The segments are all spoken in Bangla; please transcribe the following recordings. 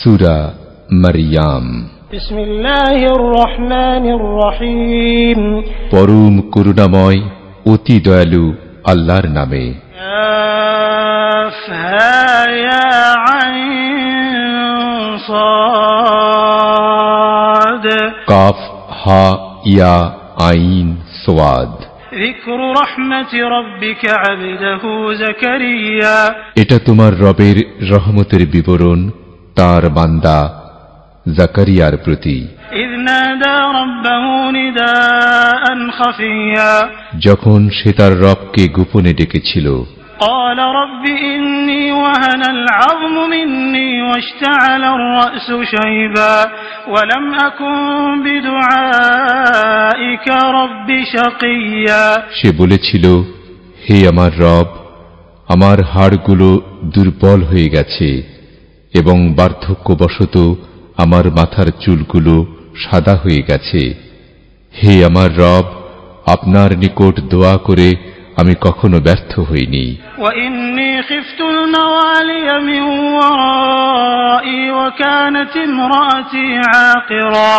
সূরা মারইয়াম। বিসমিল্লাহির রহমানির রহিম। পরম করুণাময় অতি দয়ালু আল্লাহর নামে। কাফ হা ইয়া আইন সাদ। যিকরু রাহমাতি রাব্বিকা আবদাহু যাকারিয়া। এটা তোমার রবের রহমতের বিবরণ তার বান্দা জাকারিয়ার প্রতি। ইয নাদা রাব্বাহু নিদাআন খাফিয়া। যখন সে তার রবকে গোপনে ডেকেছিল। قال رب إني وهن العظم مني واشتعل الرأس شيبا ولم أكن بدعائك رب شقيا। সে বলেছিল, হে আমার রব, আমার হাড়গুলো দুর্বল হয়ে গেছে এবং বার্ধক্যবশত আমার মাথার চুলগুলো সাদা হয়ে গেছে। হে আমার রব, আপনার নিকট দোয়া করে আমি কখনো ব্যর্থ হইনি। وإني خفت الموالي من ورائي وكانت امرأتي عاقرا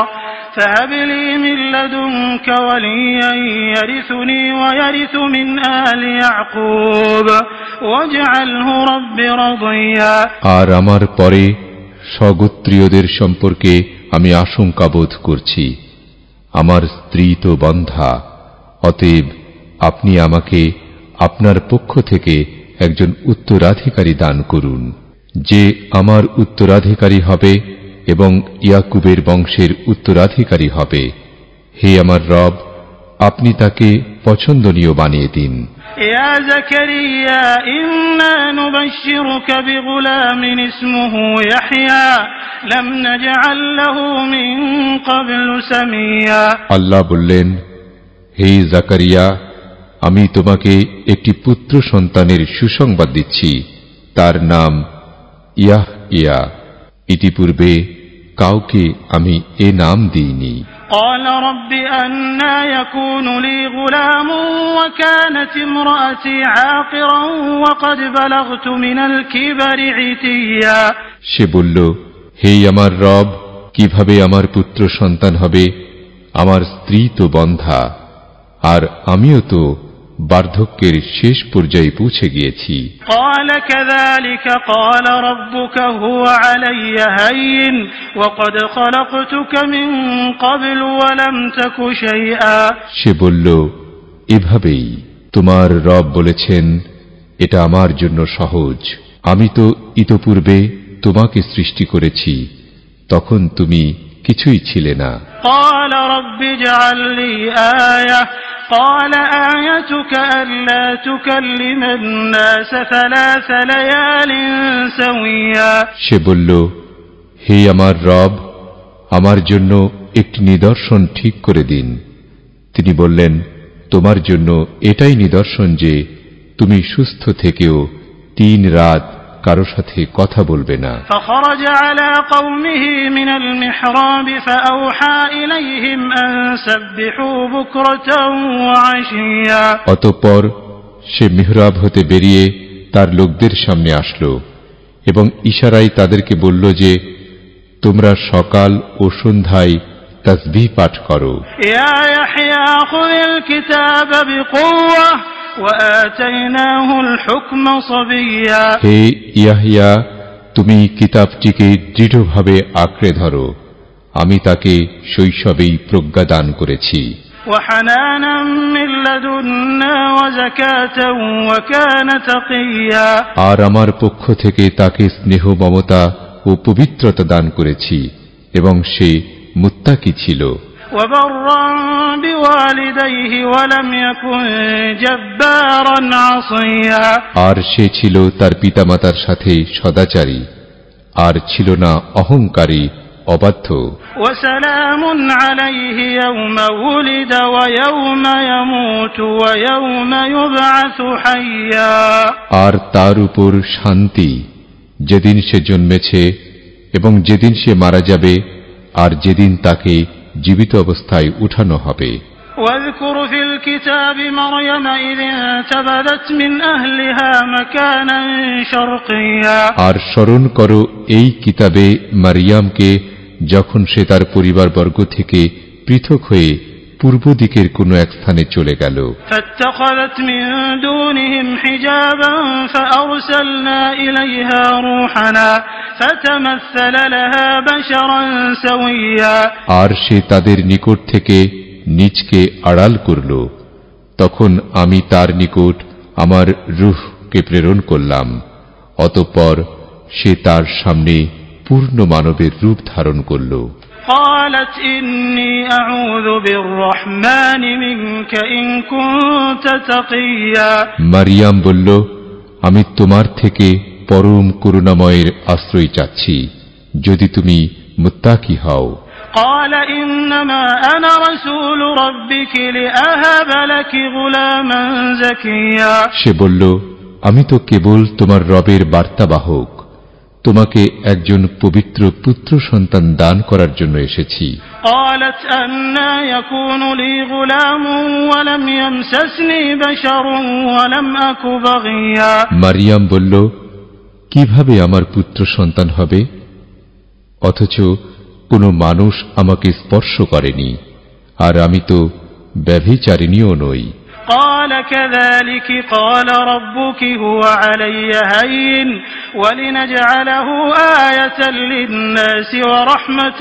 فهب لي من لدنك وليا يرثني ويرث من آل يعقوب واجعله رب رضيا। আর আমার পরে স্বগোত্রীয়দের সম্পর্কে আমি আশঙ্কা বোধ করছি। আমার স্ত্রী তো বন্ধ্যা, অতএব আপনি আমাকে আপনার পক্ষ থেকে একজন উত্তরাধিকারী দান করুন, যে আমার উত্তরাধিকারী হবে এবং ইয়াকুবের বংশের উত্তরাধিকারী হবে। হে আমার রব, আপনি তাকে পছন্দনীয় বানিয়ে দিন। ইয়া যাকারিয়া ইন্না নুবাশশিরুকা বিগুলামিন ইসমুহু ইয়াহইয়া লাম নাজআল লাহু মিন ক্বাবলু সামিয়া। আল্লাহ বললেন, হে জাকারিয়া, আমি তোমাকে একটি পুত্র সন্তানের সুসংবাদ দিচ্ছি, তার নাম ইয়াহইয়া। ইতিপূর্বে কাউকে আমি এ নাম দিইনি। قال رب أنى يكون لي غلام وكانت امرأتي عاقرا وقد بلغت من الكبر عتيا। সে বলল, হে আমার রব, কিভাবে আমার পুত্র সন্তান হবে? আমার স্ত্রী তো বন্ধ্যা, আর আমিও তো বার্ধক্যের শেষ পর্যায়ে পৌঁছে গিয়েছি। قال كذلك قال ربك هو علي هين وقد خلقتك من قبل ولم تك شيئا। সে বলল, এভাবেই তোমার রব বলেছেন, এটা আমার জন্য সহজ। আমি তো ইতপূর্বে তোমাকে সৃষ্টি করেছি, তখন তুমি কিছুই ছিলে না। قال رب اجعل لي آية قال آيتك ألا تكلم الناس ثلاث ليال سويا। সে বলল, হে আমার রব, আমার জন্য একটি নিদর্শন ঠিক করে দিন। তিনি বললেন, তোমার জন্য এটাই নিদর্শন যে তুমি সুস্থ থেকেও 3 রাত কারো সাথে কথা বলবে না। فخرج على قومه من المحراب فأوحى إليهم أن سبحوا بكرة وعشيا। অতঃপর সে মিহরাব হতে বেরিয়ে তার লোকদের সামনে আসলো এবং ইশারায় তাদেরকে বলল যে, তোমরা সকাল ও সন্ধ্যায় তাসবিহ পাঠ করো। ইয়া ইয়াহইয়া খুযিল কিতাব বিকুওয়া ওয়াআতাইনাহুল হুকমা সাবিয়্যা। হে ইয়াহইয়া, তুমি কিতাবটিকে দৃঢ়ভাবে আঁকড়ে ধরো, আমি তাকে শৈশবেই প্রজ্ঞা দান করেছি। وحنانا من لدنا وزكاة وكان تقيا। আর আমার পক্ষ থেকে তাকে স্নেহ মমতা ও পবিত্রতা দান করেছি এবং সে মুত্তাকি ছিল। وبرا بوالديه ولم يكن جبارا عصيا। আর সে ছিল তার পিতামাতার সাথে সদাচারী, আর ছিল না অহংকারী অবাধ্য। وسلام عليه يوم ولد ويوم يموت ويوم يبعث حيا। আর তার উপর শান্তি, যেদিন সে জন্মেছে এবং যেদিন সে মারা যাবে, আর যেদিন তাকে জীবিত অবস্থায় উঠানো হবে। واذكر في الكتاب مريم إذ انتبذت من أهلها مكانا شرقيا আর স্মরণ করো এই কিতাবে মারিয়ামকে যখন সে তার পরিবারবর্গ থেকে পৃথক হয়ে পূর্ব দিকের কোনো এক স্থানে চলে গেল। فاتخذت من دونهم حجابا فأرسلنا إليها روحنا فتمثل لها بشرا سويا আর সে তাদের নিকট থেকে নিজকে আড়াল করল, তখন আমি তার নিকট আমার রূহকে প্রেরণ করলাম। অতঃপর সে তার সামনে পূর্ণ মানবের রূপ ধারণ করল। قالت إني أعوذ بالرحمن منك إن كنت تقيا মারিয়াম বলল, আমি তোমার থেকে পরম করুণাময়ের আশ্রয় চাচ্ছি, যদি তুমি মুত্তাকি হও। قال إنما أنا رسول ربك لأهب لك غلاما زكيا সে বলল, আমি তো কেবল তোমার রবের বার্তাবাহক, তোমাকে একজন পবিত্র পুত্র সন্তান দান করার জন্য এসেছি। قالت أنى يكون لي غلام ولم يمسسني بشر ولم أك بغيا মারিয়াম বলল, কিভাবে আমার পুত্র সন্তান হবে, অথচ কোনো মানুষ আমাকে স্পর্শ করেনি, আর আমি তো ব্যভিচারিণীও নই। قال كذلك قال ربك هو علي هين ولنجعله آية للناس ورحمة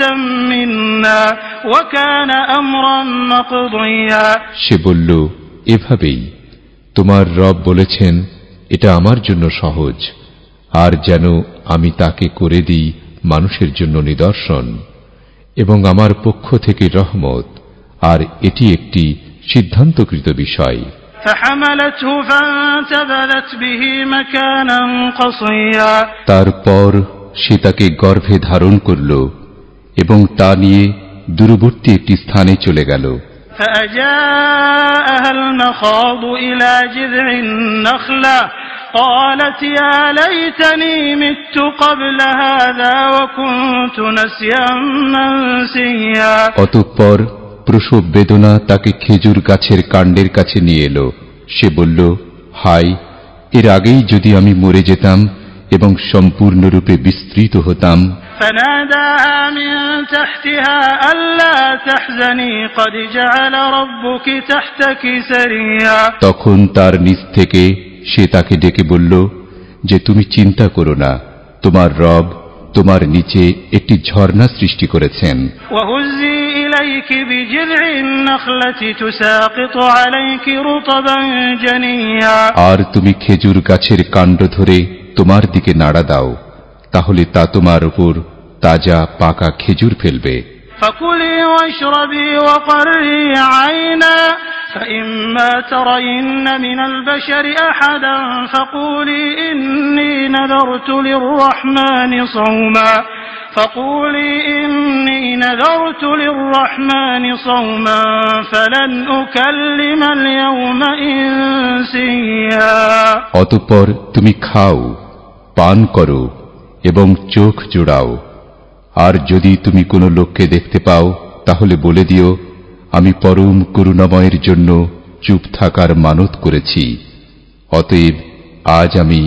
منا وكان أمرا مقضيا সে বলল, এভাবেই তোমার রব বলেছেন, এটা আমার জন্য সহজ, আর যেন আমি তাকে করে দিই মানুষের জন্য নিদর্শন এবং আমার পক্ষ থেকে রহমত, আর এটি একটি সিদ্ধান্তকৃত বিষয়। فحملته فانتبذت به مكانا قصيا তারপর সে তাকে গর্ভে ধারণ করল এবং তা নিয়ে দূরবর্তী একটি স্থানে চলে গেল। فأجاءها المخاض إلى جذع النخلة قالت يا ليتني مت قبل هذا وكنت نسيا منسيا অতঃপর প্রসব বেদনা তাকে খেজুর গাছের কাণ্ডের কাছে নিয়ে এলো। সে বলল, হায়, এর আগেই যদি আমি মরে যেতাম এবং সম্পূর্ণরূপে বিস্তৃত হতাম। فناداها من تحتها ألا تحزني قد جعل ربك تحتك سريا তখন তার নিচ থেকে সে তাকে ডেকে বলল যে, তুমি চিন্তা করো না, তোমার রব তোমার নিচে একটি ঝর্ণা সৃষ্টি করেছেন। وهزي إليك بجذع النخلة تساقط عليك رطبا جنيا আর তুমি খেজুর গাছের কাণ্ড ধরে তোমার দিকে নাড়া দাও, তাহলে তা তোমার উপর তাজা পাকা খেজুর ফেলবে। فكلي واشربي وقري عينا فإما ترين من البشر أحدا فقولي إني نذرت للرحمن صوما فلن أكلم اليوم إنسيا অতঃপর তুমি খাও, পান করো এবং চোখ জোড়াও, আর যদি তুমি কোনো লোককে দেখতে পাও তাহলে বলে দিও, আমি পরম করুণাময়ের জন্য চুপ থাকার মানত করেছি, অতএব আজ আমি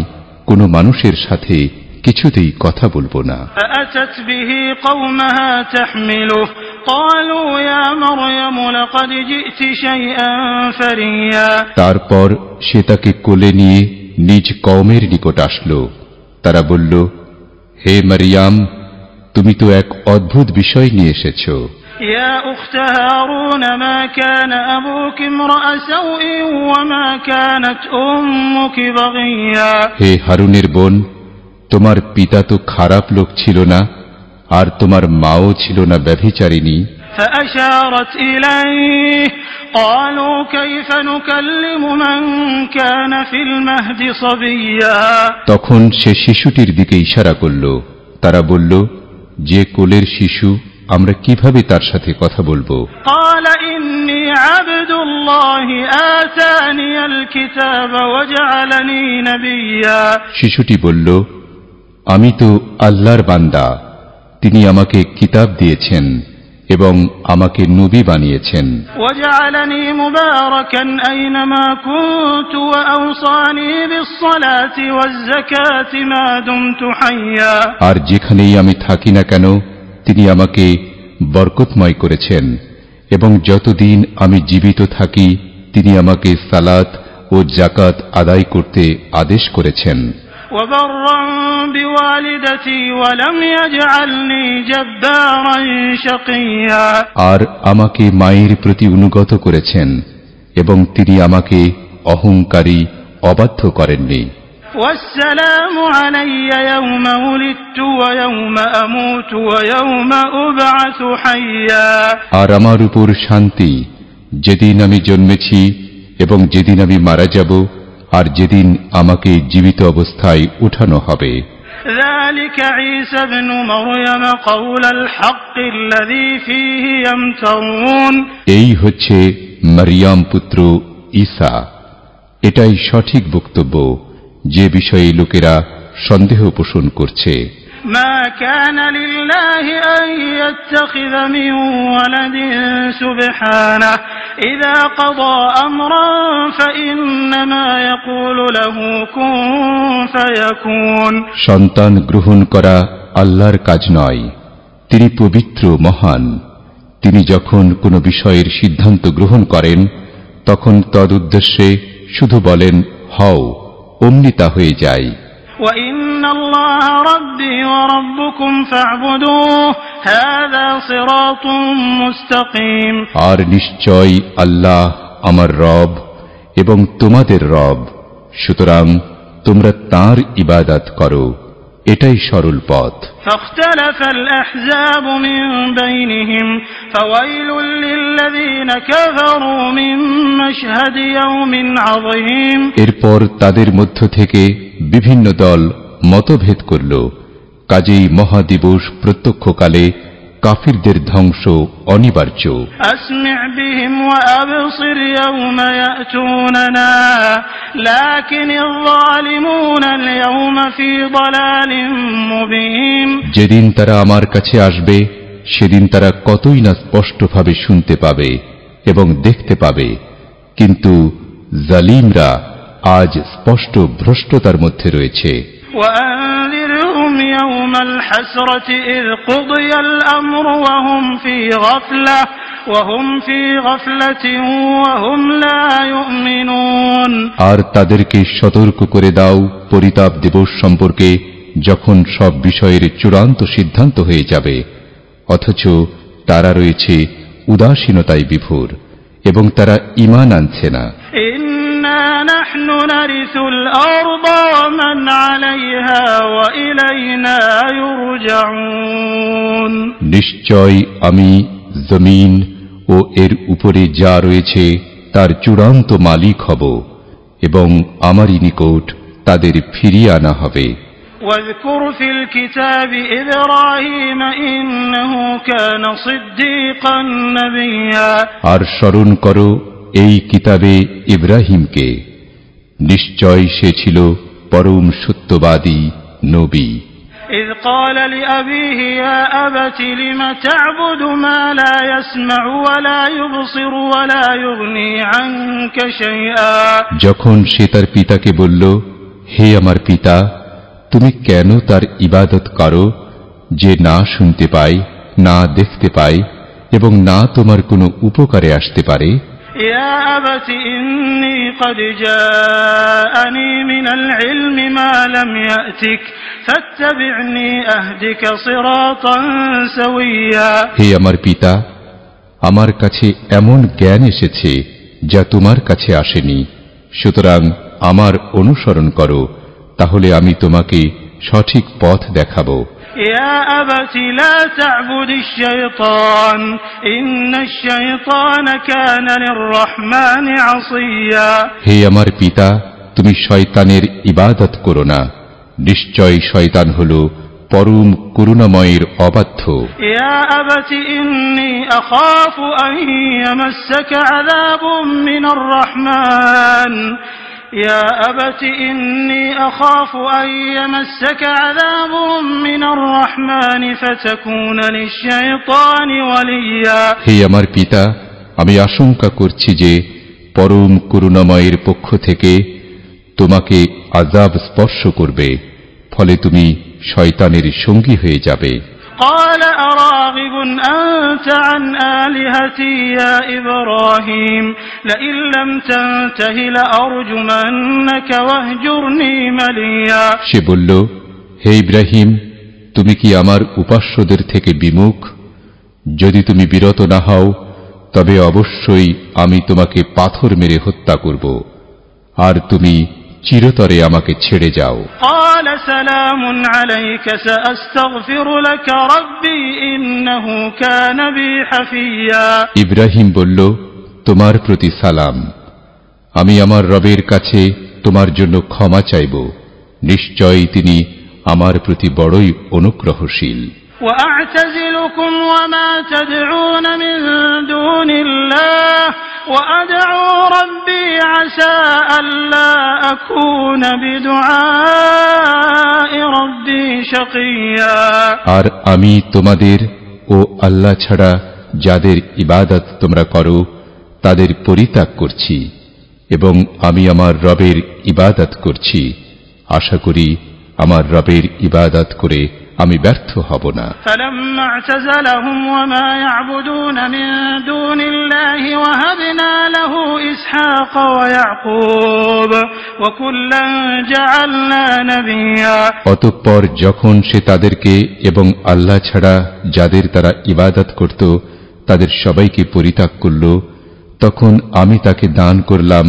কোনো মানুষের সাথে কিছুতেই কথা বলবো না। فأتت به قومها تحمله قالوا يا مريم لقد جئت شيئا فريا তারপর সে তাকে কোলে নিয়ে নিজ কওমের নিকট আসলো। তারা বলল, হে মারিয়াম, তুমি তো এক অদ্ভুত বিষয় নিয়ে এসেছো। يا أخت هارون ما كان أبوك امرأ سوء وما كانت أمك بغيا হে হারুনের বোন, তোমার পিতা তো খারাপ লোক ছিল না, আর তোমার মাও ছিল না ব্যভিচারিণী। فأشارت إليه قالوا كيف نكلم من كان في المهد صبيا তখন সে শিশুটির দিকে ইশারা করল। তারা বলল, যে কোলের শিশু, আমরা কিভাবে তার সাথে কথা বলবো? قال إني عبد الله آتاني الكتاب وجعلني نبيا শিশুটি বলল, আমি তো আল্লাহর বান্দা, তিনি আমাকে কিতাব দিয়েছেন এবং আমাকে নবী বানিয়েছেন। وجعلني مباركا أينما كنت وأوصاني بالصلاة والزكاة ما دمت حيا। আর যেখানেই আমি থাকি না কেন তিনি আমাকে বরকতময় করেছেন এবং যতদিন আমি জীবিত থাকি তিনি আমাকে সালাত ও যাকাত আদায় করতে আদেশ করেছেন। وبرا بوالدتي ولم يجعلني جبارا شقيا। আর আমাকে মায়ের প্রতি অনুগত করেছেন এবং তিনি আমাকে অহংকারী অবাধ্য করেননি। والسلام علي يوم ولدت ويوم أموت ويوم أبعث حيا। আর আমার উপর শান্তি যেদিন আমি জন্মেছি এবং যেদিন আমি মারা যাব আর যেদিন আমাকে জীবিত অবস্থায় উঠানো হবে। ذلك عيسى ابن مريم قول الحق الذي فيه يمترون। এই হচ্ছে মারিয়াম পুত্র ঈসা, এটাই সঠিক বক্তব্য যে বিষয়ে লোকেরা সন্দেহ পোষণ করছে। ما كان لله أن يتخذ من ولد سبحانه إذا قضى أمرا فإنما يقول له كن فيكون। সন্তান গ্রহণ করা আল্লাহর কাজ নয়, তিনি পবিত্র মহান। তিনি যখন কোনো বিষয়ের সিদ্ধান্ত গ্রহণ করেন তখন তদুদ্দেশ্যে শুধু বলেন হও, অমনি তা হয়ে যায়। وإن الله ربي وربكم فاعبدوه هذا صراط مستقيم। আর নিশ্চয় আল্লাহ আমার রব এবং তোমাদের রব, সুতরাং তোমরা তাঁর ইবাদত করো, এটাই সরল পথ। فاختلف الأحزاب من بينهم فويل للذين كفروا من مشهد يوم عظيم। এরপর তাদের মধ্য থেকে বিভিন্ন দল মতভেদ করল, কাজেই মহাদিবস প্রত্যক্ষকালে কাফিরদের ধ্বংস অনিবার্য। أسمع بهم وأبصر يوم يأتوننا لكن الظالمون اليوم في ضلال مبين। যেদিন তারা আমার কাছে আসবে সেদিন তারা কতই না স্পষ্টভাবে শুনতে পাবে এবং দেখতে পাবে, কিন্তু জালিমরা আজ স্পষ্ট ভ্রষ্টতার মধ্যে রয়েছে। وأنذرهم يوم الحسرة إذ قضي الأمر وهم في غفلة وهم لا يؤمنون। আর তাদেরকে সতর্ক করে দাও পরিতাপ দিবস সম্পর্কে যখন সব বিষয়ের চূড়ান্ত সিদ্ধান্ত হয়ে যাবে, অথচ তারা রয়েছে উদাসীনতায় বিভোর এবং তারা ঈমান আনছে না। إنا نحن نرث الأرض ومن عليها وإلينا يرجعون। নিশ্চয় আমি জমিন ও এর উপরে যা রয়েছে তার চূড়ান্ত মালিক হব এবং আমারই নিকট তাদের ফিরিয়ে আনা হবে। واذكر في الكتاب إبراهيم إنه كان صديقا نبيا। আর স্মরণ করো এই কিতাবে ইব্রাহিমকে, নিশ্চয় সে ছিল পরম সত্যবাদী নবী। إذ قال لأبيه يا أبت لم تعبد ما لا يسمع ولا يبصر ولا يغني عنك شيئا। যখন সে তার পিতাকে বলল, হে আমার পিতা, তুমি কেন তার ইবাদত করো যে না শুনতে পায়, না দেখতে পায় এবং না তোমার কোনো উপকারে আসতে পারে। يا أبت إني قد جاءني من العلم ما لم يأتك فاتبعني أهدك صراطا سويا। হে আমার পিতা, আমার কাছে এমন জ্ঞান এসেছে যা তোমার কাছে আসেনি, সুতরাং আমার অনুসরণ করো, তাহলে আমি তোমাকে সঠিক পথ দেখাবো। يا أبت لا تعبد الشيطان إن الشيطان كان للرحمن عصيا। হে আমার পিতা, তুমি শয়তানের ইবাদত করো না, নিশ্চয় শয়তান হল পরম করুণাময়ের অবাধ্য। يا أبت إني أخاف أن يمسك عذاب من الرحمن يا أبت إني أخاف أن يمسك عذاب من الرحمن فتكون للشيطان وليا হে আমার পিতা, আমি আশঙ্কা করছি যে পরম করুণাময়ের পক্ষ থেকে তোমাকে আযাব স্পর্শ করবে, ফলে তুমি শয়তানের সঙ্গী হয়ে যাবে। قال أراغب أنت عن آلهتي يا إبراهيم لئن لم تنته لأرجمنك واهجرني مليا। সে বলল, হে ইব্রাহিম, তুমি কি আমার উপাস্যদের থেকে বিমুখ? যদি তুমি বিরত না হও তবে অবশ্যই আমি তোমাকে পাথর মেরে হত্যা করব, আর তুমি চিরতরে আমাকে ছেড়ে যাও। قال سلام عليك سأستغفر لك ربي إنه كان بي حفيا। ইব্রাহিম বলল, তোমার প্রতি সালাম, আমি আমার রবের কাছে তোমার জন্য ক্ষমা চাইব, নিশ্চয়ই তিনি আমার প্রতি বড়ই অনুগ্রহশীল। وأعتزلكم وما تدعون من دون الله وأدعو ربي عسى ألا أكون بدعاء ربي شقيا। আর আমি তোমাদের ও আল্লাহ ছাড়া যাদের ইবাদত তোমরা করো তাদের পরিত্যাগ করছি এবং আমি আমার রবের ইবাদত করছি। আশা করি আমার রবের ইবাদত করে আমি ব্যর্থ হব না। فلما اعتزلهم وما يعبدون من دون الله وهبنا له إسحاق ويعقوب وكلا جعلنا نبيا। অতঃপর যখন সে তাদেরকে এবং আল্লাহ ছাড়া যাদের তারা ইবাদত করত তাদের সবাইকে পরিত্যাগ করল, তখন আমি তাকে দান করলাম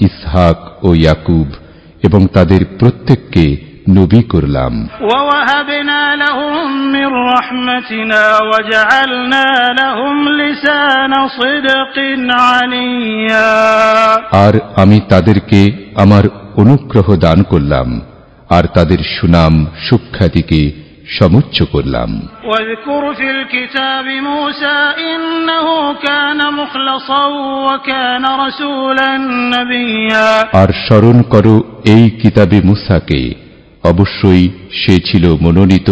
ইসহাক ও ইয়াকুব এবং তাদের প্রত্যেককে নবী করলাম। ووهبنا لهم من رحمتنا وجعلنا لهم لسان صدق عليا। আর আমি তাদেরকে আমার অনুগ্রহ দান করলাম আর তাদের সুনাম সুখ্যাতিকে সমুচ্চ করলাম। واذكر في الكتاب موسى إنه كان مخلصا وكان رسولا نبيا। আর স্মরণ করো এই কিতাবে মুসাকে, অবশ্যই সে ছিল মনোনীত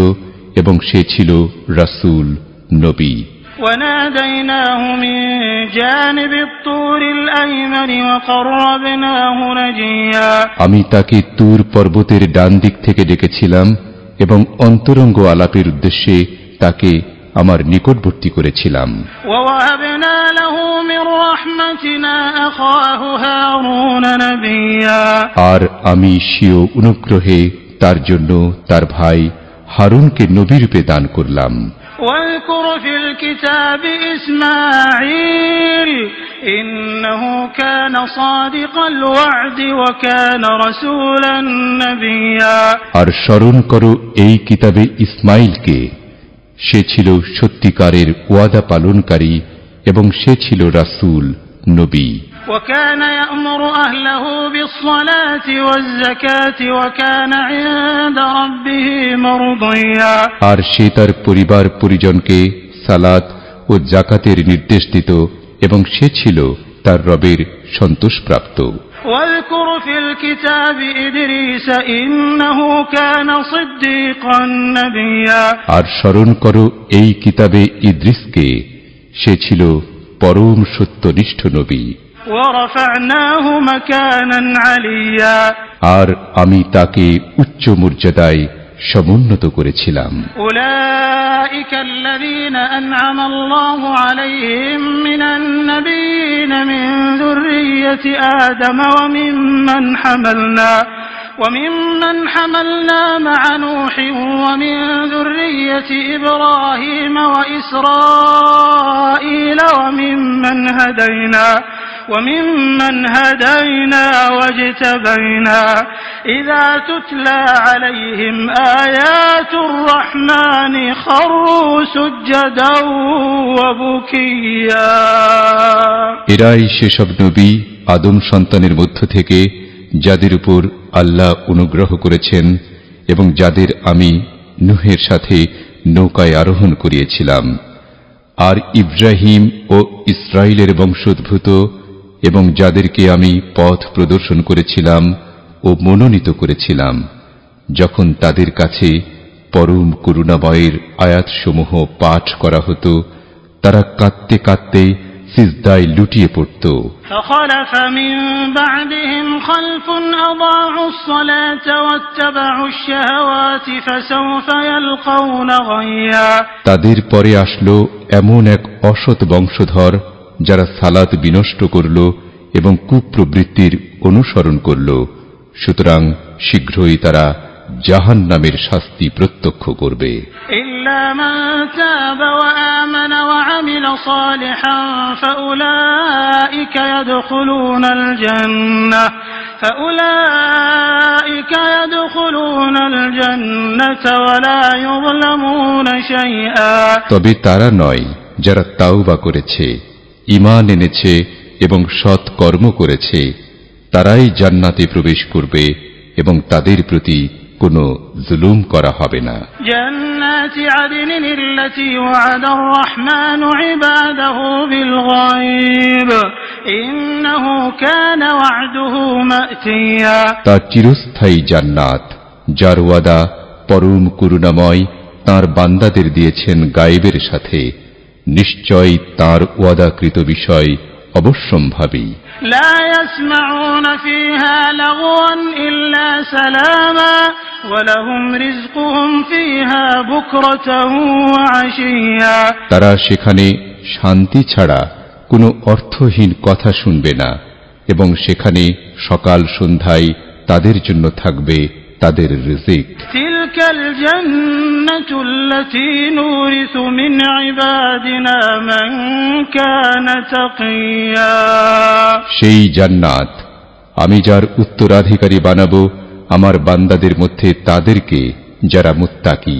এবং সে ছিল রাসূল, নবী। وناديناه من جانب الطور الأيمن وقربناه نجيا। আমি তাকে তুর পর্বতের ডান দিক থেকে ডেকেছিলাম এবং অন্তরঙ্গ আলাপের উদ্দেশ্যে তাকে আমার নিকটবর্তী করেছিলাম। ووهبنا له من رحمتنا أخاه هارون نبيا। আর আমি স্বীয় অনুগ্রহে তার জন্য তার ভাই হারুনকে নবীরূপে দান করলাম। واذكر في الكتاب إسماعيل إنه كان صادق الوعد وكان رسولا نبيا। আর স্মরণ করো এই কিতাবে ইসমাইলকে, সে ছিল সত্যিকারের ওয়াদা পালনকারী এবং সে ছিল রাসূল, নবী। وكان يأمر أهله بالصلاة والزكاة وكان عند ربه مرضيا। আর সে তার পরিবার পরিজনকে সালাত ও যাকাতের নির্দেশ দিত এবং সে ছিল তার রবের সন্তোষপ্রাপ্ত। واذكر في الكتاب إدريس إنه كان صديقا نبيا। আর স্মরণ করো এই কিতাবে ইদ্রিসকে, সে ছিল পরম সত্যনিষ্ঠ নবী। ورفعناه مكانا عليا। আর আমি তাকে উচ্চ মর্যাদায় সমুন্নত করেছিলাম। أولئك الذين أنعم الله عليهم من النبيين من ذرية آدم وممن حملنا مع نوح ومن ذرية إبراهيم وإسرائيل وممن هدينا واجتبينا إذا تتلى عليهم آيات الرحمن خروا سجدا وبكيا। এরাই সেসব নবী আদম সন্তানের মধ্য থেকে যাদের উপর আল্লাহ অনুগ্রহ করেছেন এবং যাদের আমি নূহের সাথে নৌকায় আরোহণ করিয়েছিলাম। আর ইব্রাহিম ও ইসরাইলের বংশোদ্ভূত এবং যাদেরকে আমি পথ প্রদর্শন করেছিলাম ও মনোনীত করেছিলাম, যখন তাদের কাছে পরম করুণাময়ের আয়াতসমূহ পাঠ করা হতো, তারা কাঁদতে কাঁদতে সিজদায় লুটিয়ে পড়ত। فخلف من بعدهم خلف أضاعوا الصلاة واتبعوا الشهوات فسوف يلقون غيا। তাদের পরে আসলো এমন এক অসৎ বংশধর যারা সালাত বিনষ্ট করল এবং কুপ্রবৃত্তির অনুসরণ করল, সুতরাং শীঘ্রই তারা জাহান্নামের শাস্তি প্রত্যক্ষ করবে। إلا من تاب وآمن وعمل صالحا فأولئك يدخلون الجنة ولا يظلمون شيئا। তবে তারা নয় যারা তাওবা করেছে, ঈমান এনেছে এবং সৎ কর্ম করেছে, তারাই জান্নাতে প্রবেশ করবে এবং তাদের প্রতি কোনো জুলুম করা হবে না। জান্নাতি আদনিন আল্লাতী ওয়া'আদার রাহমানু ইবাদাহু বিল গায়ব ইন্নাহু কানা ওয়া'দুহু মা'তিয়া। তার চিরস্থায়ী জান্নাত, যার ওয়াদা পরম করুণাময় তাঁর বান্দাদের দিয়েছেন গায়েবের সাথে, নিশ্চয় তাঁর ওয়াদাকৃত বিষয় অবশ্যম্ভাবী। لا يسمعون فيها لغوا إلا سلاما ولهم رزقهم فيها بكرة وعشيا। তারা সেখানে শান্তি ছাড়া কোনো অর্থহীন কথা শুনবে না এবং সেখানে সকাল সন্ধ্যায় তাদের জন্য থাকবে তাদের রিজিক। تلك الجنة التي نورث من عبادنا من كان تقيا। সেই জান্নাত আমি যার উত্তরাধিকারী বানাবো আমার বান্দাদের মধ্যে তাদেরকে যারা মুত্তাকি।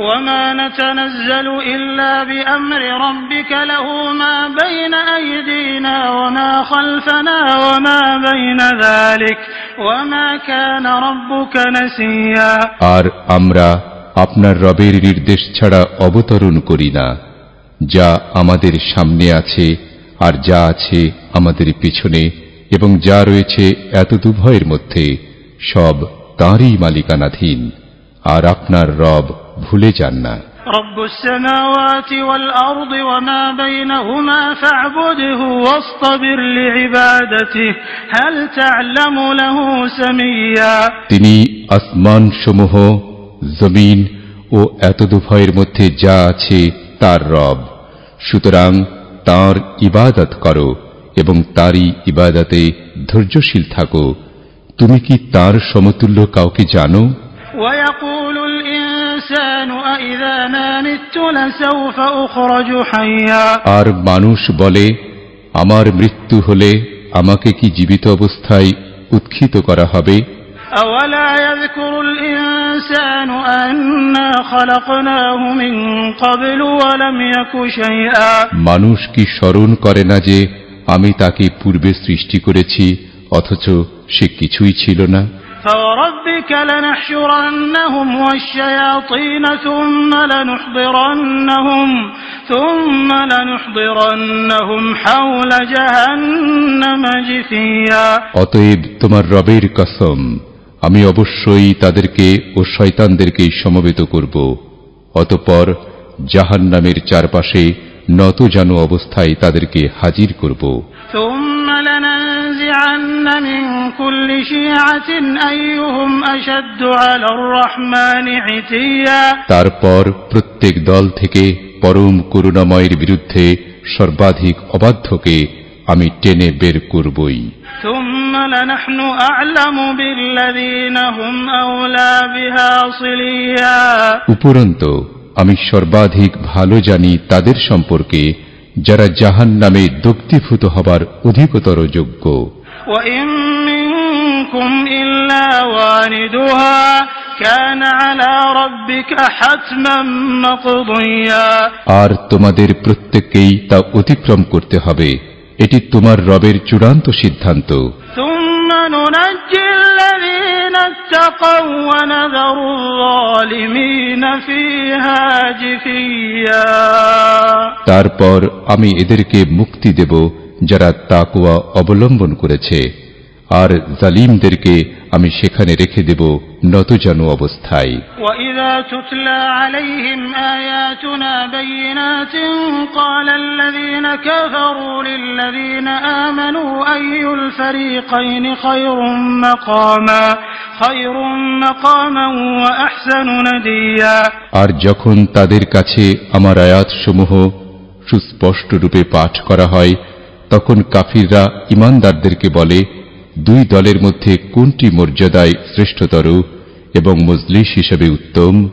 وما نتنزل إلا بأمر ربك له ما بين أيدينا وما خلفنا وما بين ذلك وما كان ربك نسيا। আর আমরা আপনার রবের নির্দেশ ছাড়া অবতরণ করি না, যা আমাদের সামনে আছে আর যা আছে আমাদের পিছনে এবং যা রয়েছে এতদুভয়ের মধ্যে, সব তাঁরই মালিকানাধীন, আর আপনার রব ভুলে যান না। رب السماوات والأرض وما بينهما فاعبده واصطبر لعبادته هل تعلم له سميا। তিনি আসমান সমূহ, জমিন ও এতদুভয়ের মধ্যে যা আছে তার রব, সুতরাং তাঁর ইবাদত করো এবং তারই ইবাদতে ধৈর্যশীল থাকো। তুমি কি তার সমতুল্য কাউকে জানো? ويقول الإنسان أإذا ما مت لسوف أخرج حيا। আর মানুষ বলে, আমার মৃত্যু হলে আমাকে কি জীবিত অবস্থায় উৎক্ষিত করা হবে? أولا يذكر الإنسان أنا خلقناه من قبل ولم يك شيئا। মানুষ কি স্মরণ করে না যে আমি তাকে পূর্বে সৃষ্টি করেছি অথচ সে কিছুই ছিল না? فوربك لنحشرنهم والشياطين ثم لنحضرنهم حول جهنم جثيا। অতএব তোমার রবের কসম, আমি অবশ্যই তাদেরকে ও শয়তানদেরকে সমবেত করব, অতঃপর জাহান্নামের চারপাশে নতজানু অবস্থায় তাদেরকে হাজির করব। ثم لننزعن من كل شيعة أيهم أشد على الرحمن عتيا। তারপর প্রত্যেক দল থেকে পরম করুণাময়ের বিরুদ্ধে সর্বাধিক অবাধ্যকে আমি টেনে বের করবই। ثم لنحن أعلم بالذين هم أولى بها صليا। উপরন্ত আমি সর্বাধিক ভালো জানি তাদের সম্পর্কে যারা জাহান্নামে দগ্ধীভূত হবার অধিকতর যোগ্য। وإن منكم إلا واردها كان على ربك حتما مقضيا। আর তোমাদের প্রত্যেককেই তা অতিক্রম করতে হবে, এটি তোমার রবের চূড়ান্ত সিদ্ধান্ত। ثم ننجي الذين اتقوا ونذر الظالمين فيها جثيا। তারপর আমি এদেরকে মুক্তি দেব যারা তাকওয়া অবলম্বন করেছে, আর জালিমদেরকে আমি সেখানে রেখে দেব নতজানু অবস্থায়। وَإِذَا تُتْلَى عَلَيْهِمْ آيَاتُنَا بَيِّنَاتٍ قَالَ الَّذِينَ كَفَرُوا لِلَّذِينَ آمَنُوا أَيُّ الْفَرِيقَيْنِ خَيْرٌ مَقَامًا وَأَحْسَنُ نَدِيًّا। আর যখন তাদের কাছে আমার আয়াতসমূহ সুস্পষ্ট রূপে পাঠ করা হয়, তখন কাফিররা ঈমানদারদেরকে বলে, দুই দলের মধ্যে কোনটি মর্যাদায় শ্রেষ্ঠতর এবং মজলিস হিসেবে উত্তম।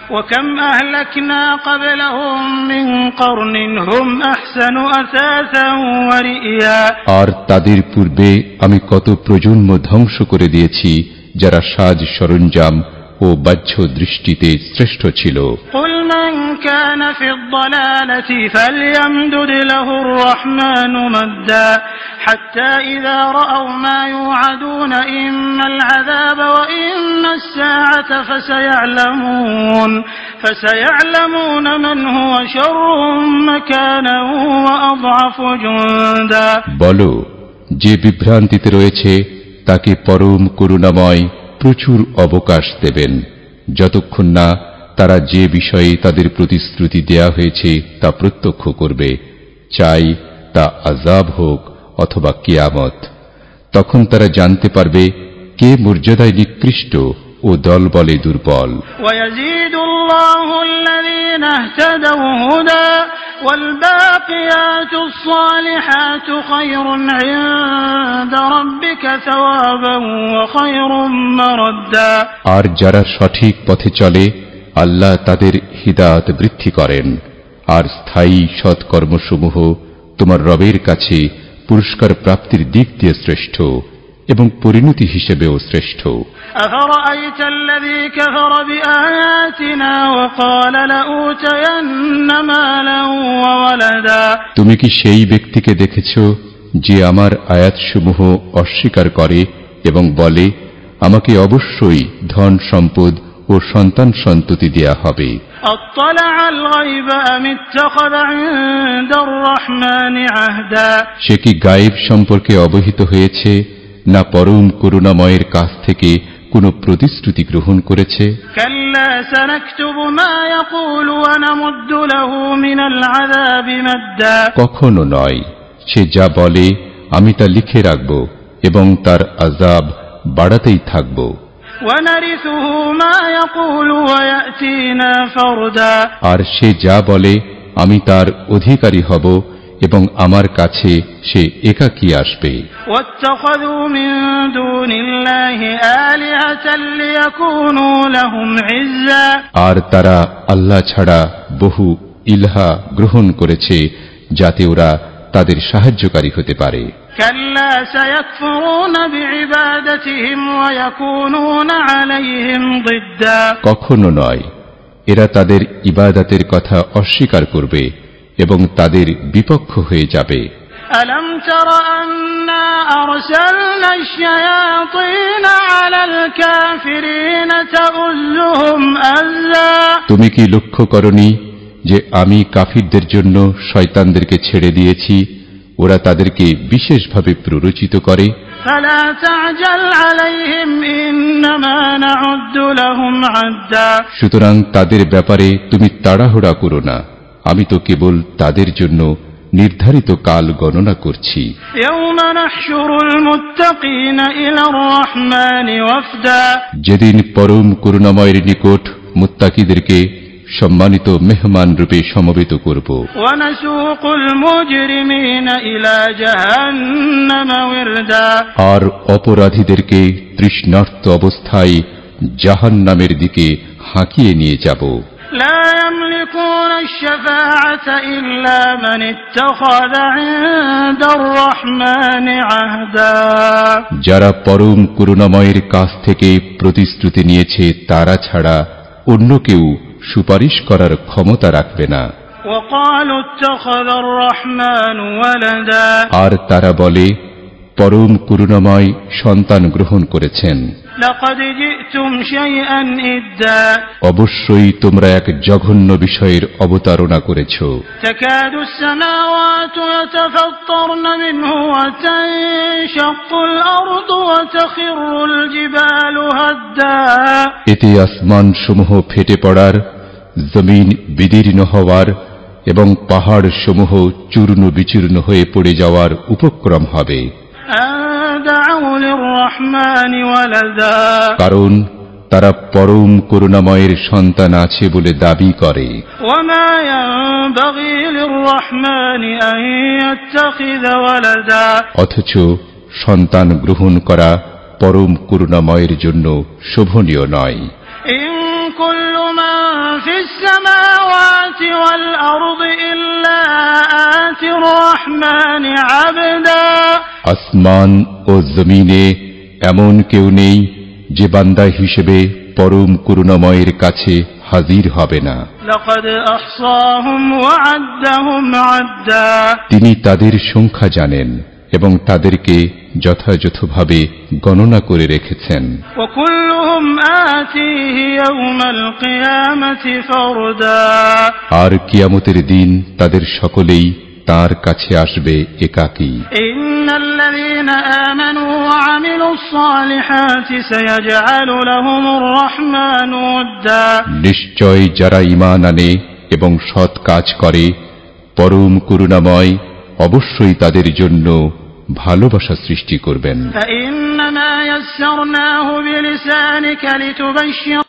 وَكَمْ أَهْلَكْنَا قَبْلَهُمْ مِنْ قَرْنٍ هُمْ أَحْسَنُ أَثَاثًا وَرِئْيًا। আর তাদের পূর্বে আমি কত প্রজন্ম ধ্বংস করে দিয়েছি যারা সাজ সরঞ্জাম ও বাহ্য দৃষ্টিতে শ্রেষ্ঠ ছিল। قُلْ مَنْ كَانَ فِي الضَّلَالَةِ فَلْيَمْدُدْ لَهُ الرَّحْمَنُ مَدًّا حَتَّى إِذَا رَأَوْا مَا يُوعَدُونَ إِمَّا الْعَذَابَ وَإِمَّا السَّاعَةَ فَسَيَعْلَمُونَ مَنْ هُوَ شَرٌّ مَكَانًا وَأَضْعَفُ جُنْدًا। বলো, যে বিভ্রান্তিতে রয়েছে তাকে পরম করুণাময় প্রচুর অবকাশ দেবেন, যতক্ষণ না তারা যে বিষয়ে তাদের প্রতিশ্রুতি দেয়া হয়েছে তা প্রত্যক্ষ করবে, চাই তা আযাব হোক অথবা কিয়ামত। তখন তারা জানতে পারবে কে মর্যাদায় নিকৃষ্ট ও দলবলে দুর্বল। ওয়ায়াজিদুল্লাহু আল্লাযীনা ইহতাদাউ হুদা ওয়াল বাকিয়াতুস সালিহাতু খায়রুন ইনদা রাব্বিকা সাওয়াবান ওয়া খায়রুন মারাদ্দা। আর যারা সঠিক পথে চলে আল্লাহ তাদের হিদায়াত বৃদ্ধি করেন, আর স্থায়ী সৎকর্মসমূহ তোমার রবের কাছে পুরস্কার প্রাপ্তির দিক দিয়ে শ্রেষ্ঠ এবং পরিণতি হিসেবেও শ্রেষ্ঠ। أفرأيت الذي كفر بآياتنا وقال لأوتين مالا وولدا। তুমি কি সেই ব্যক্তিকে দেখেছো যে আমার আয়াতসমূহ অস্বীকার করে এবং বলে, আমাকে অবশ্যই ধন সম্পদ ও সন্তান সন্ততি দেয়া হবে। أطلع الغيب أم اتخذ عند الرحمن عهدا। সে কি গায়েব সম্পর্কে অবহিত হয়েছে, না পরম করুণাময়ের কাছ থেকে কোনো প্রতিশ্রুতি গ্রহণ করেছে? كلا سنكتب ما يقول ونمد له من العذاب مدا। কখনো নয়, সে যা বলে আমি তা লিখে রাখব এবং তার আযাব বাড়াতেই থাকব। ونرثه ما يقول ويأتينا فردا। আর সে যা বলে আমি তার অধিকারী হব এবং আমার কাছে সে একাকী আসবে। واتخذوا من دون الله آلهة ليكونوا لهم عزا। আর তারা আল্লাহ ছাড়া বহু ইলাহ গ্রহণ করেছে যাতে ওরা তাদের সাহায্যকারী হতে পারে। كلا سيكفرون بعبادتهم ويكونون عليهم ضدا। কখনো নয়, এরা তাদের ইবাদতের কথা অস্বীকার করবে এবং তাদের বিপক্ষ হয়ে যাবে। ألم تر أنا أرسلنا الشياطين على الكافرين تؤزهم أزا। তুমি কি লক্ষ্য করনি যে আমি কাফিরদের জন্য শয়তানদেরকে ছেড়ে দিয়েছি, ওরা তাদেরকে বিশেষভাবে প্ররোচিত করে। فلا تعجل عليهم إنما نعد لهم عدا। সুতরাং তাদের ব্যাপারে তুমি তাড়াহুড়া করো না, আমি তো কেবল তাদের জন্য নির্ধারিত কাল গণনা করছি। يوم نحشر المتقين إلى الرحمن وفدا। যেদিন পরম করুণাময়ের নিকট মুত্তাকিদেরকে সম্মানিত মেহমান রূপে সমবেত করব। ونسوق المجرمين إلى جهنم وردا। আর অপরাধীদেরকে তৃষ্ণার্ত অবস্থায় জাহান্নামের দিকে হাঁকিয়ে নিয়ে যাব। لا يملكون الشفاعة إلا من اتخذ عند الرحمن عهدا। যারা পরম করুণাময়ের কাছ থেকে প্রতিশ্রুতি নিয়েছে তারা ছাড়া অন্য কেউ সুপারিশ করার ক্ষমতা রাখবে না। وقالوا اتخذ الرحمن ولدا। আর তারা বলে, পরম করুণাময় সন্তান গ্রহণ করেছেন। لقد جئتم شيئا إدا অবশ্যই তোমরা এক জঘন্য বিষয়ের অবতারণা করেছ। تكاد السماوات يتفطرن منه وتنشق الأرض وتخر الجبال هدا এতে আসমান সমূহ ফেটে পড়ার, জমিন বিদীর্ণ হওয়ার এবং পাহাড় সমূহ চূর্ণ বিচূর্ণ হয়ে পড়ে যাওয়ার উপক্রম হবে। কারণ তারা পরম করুণাময়ের সন্তান আছে বলে দাবি করে। অথচ সন্তান গ্রহণ করা পরম করুণাময়ের জন্য শোভনীয় নয়। كل من في السماوات والأرض إلا آتي الرحمن عبدا আসমান ও জমিনে এমন কেউ নেই যে বান্দা হিসেবে পরম করুণাময়ের কাছে হাজির হবে না। لقد أحصاهم وعدهم عدا তিনি তাদের সংখ্যা জানেন এবং তাদেরকে যথাযথভাবে গণনা করে রেখেছেন। وكلهم آتيه يوم القيامة فردا আর কিয়ামতের দিন তাদের সকলেই তার কাছে আসবে একাকী। إن الذين آمنوا وعملوا الصالحات سيجعل لهم الرحمن ودا নিশ্চয় যারা ঈমান আনে এবং সৎ কাজ করে পরম করুণাময় অবশ্যই তাদের জন্য ভালোবাসা সৃষ্টি করবেন। فإنما يسرناه بلسانك لتبشر